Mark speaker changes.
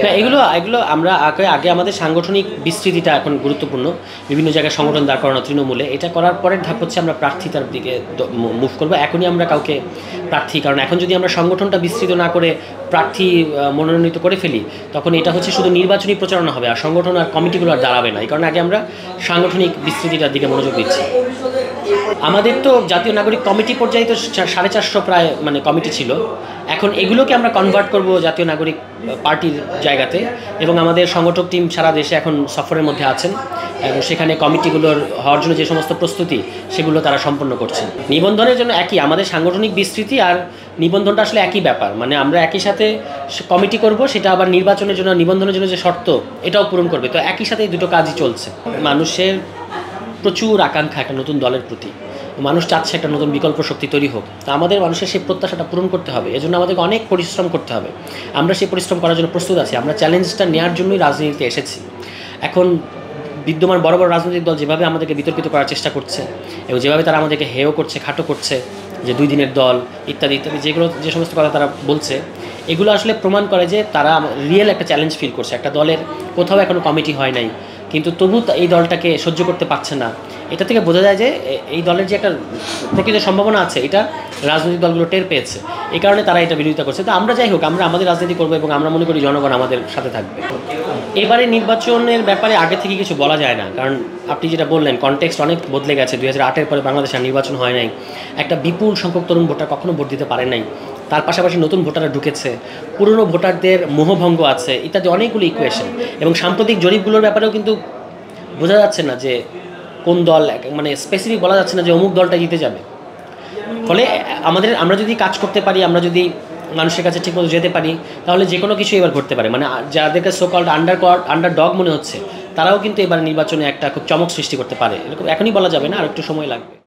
Speaker 1: না, এগুলো এগুলো আমরা আগে আগে আমাদের সাংগঠনিক বিস্তৃতিটা এখন গুরুত্বপূর্ণ। বিভিন্ন জায়গায় সংগঠন দাঁড় করানো তৃণমূলে, এটা করার পরের ধাপ হচ্ছে আমরা প্রার্থিতার দিকে মুভ করবো। এখনই আমরা কাউকে প্রার্থী, কারণ এখন যদি আমরা সংগঠনটা বিস্তৃত না করে প্রার্থী মনোনীত করে ফেলি, তখন এটা হচ্ছে শুধু নির্বাচনী প্রচারণা হবে, আর সংগঠন আর কমিটিগুলো আর দাঁড়াবে না। এই কারণে আগে আমরা সাংগঠনিক বিস্তৃতিটার দিকে মনোযোগ দিচ্ছি। আমাদের তো জাতীয় নাগরিক কমিটি পর্যায়ে তো 450 প্রায় মানে কমিটি ছিল। এখন এগুলোকে আমরা কনভার্ট করব জাতীয় নাগরিক পার্টির জায়গাতে, এবং আমাদের সংগঠক টিম সারা দেশে এখন সফরের মধ্যে আছেন, এবং সেখানে কমিটিগুলোর হওয়ার জন্য যে সমস্ত প্রস্তুতি সেগুলো তারা সম্পন্ন করছেন। নিবন্ধনের জন্য একই, আমাদের সাংগঠনিক বিস্তৃতি আর নিবন্ধনটা আসলে একই ব্যাপার। মানে আমরা একই সাথে কমিটি করব, সেটা আবার নির্বাচনের জন্য নিবন্ধনের জন্য যে শর্ত এটাও পূরণ করবে। তো একই সাথে এই দুটো কাজই চলছে। মানুষের প্রচুর আকাঙ্ক্ষা একটা নতুন দলের প্রতি, মানুষ চাচ্ছে একটা নতুন বিকল্প শক্তি তৈরি হোক। তা আমাদের মানুষের সেই প্রত্যাশাটা পূরণ করতে হবে, এজন্য আমাদেরকে অনেক পরিশ্রম করতে হবে। আমরা সেই পরিশ্রম করার জন্য প্রস্তুত আছি। আমরা চ্যালেঞ্জটা নেওয়ার জন্যই রাজনীতিতে এসেছি। এখন বিদ্যমান বড় বড় রাজনৈতিক দল যেভাবে আমাদেরকে বিতর্কিত করার চেষ্টা করছে, এবং যেভাবে তারা আমাদেরকে হেয় করছে, খাটো করছে, যে 2 দিনের দল ইত্যাদি ইত্যাদি যে সমস্ত কথা তারা বলছে, এগুলো আসলে প্রমাণ করে যে তারা রিয়েল একটা চ্যালেঞ্জ ফিল করছে। একটা দলের কোথাও এখনও কমিটি হয় নাই, কিন্তু তবু এই দলটাকে সহ্য করতে পারছে না। এটা থেকে বোঝা যায় যে এই দলের যে একটা প্রকৃত সম্ভাবনা আছে, এটা রাজনৈতিক দলগুলো টের পেয়েছে। এই কারণে তারা এটা বিরোধিতা করছে। তো আমরা যাই হোক, আমরা আমাদের রাজনীতি করবো, এবং আমরা মনে করি জনগণ আমাদের সাথে থাকবে। এবারে নির্বাচনের ব্যাপারে আগে থেকে কিছু বলা যায় না, কারণ আপনি যেটা বললেন কনটেক্সট অনেক বদলে গেছে। 2008-এর পরে বাংলাদেশে নির্বাচন হয় নাই, একটা বিপুল সংখ্যক তরুণ ভোটার কখনো ভোট দিতে পারে নাই, তার পাশাপাশি নতুন ভোটাররা ঢুকেছে, পুরনো ভোটারদের মোহভঙ্গ আছে, ইত্যাদি অনেকগুলো ইকুয়েশন। এবং সাম্প্রতিক জরিপগুলোর ব্যাপারেও কিন্তু বোঝা যাচ্ছে না যে কোন দল, মানে স্পেসিফিক বলা যাচ্ছে না যে অমুক দলটা জিতে যাবে। ফলে আমরা যদি কাজ করতে পারি, আমরা যদি মানুষের কাছে ঠিকমতো যেতে পারি, তাহলে যে কোনো কিছু এবার ঘটতে পারে। মানে যাদেরকে সোকল্ড আন্ডারডগ মনে হচ্ছে, তারাও কিন্তু এবার নির্বাচনে একটা খুব চমক সৃষ্টি করতে পারে। এরকম এখনই বলা যাবে না, আর একটু সময় লাগবে।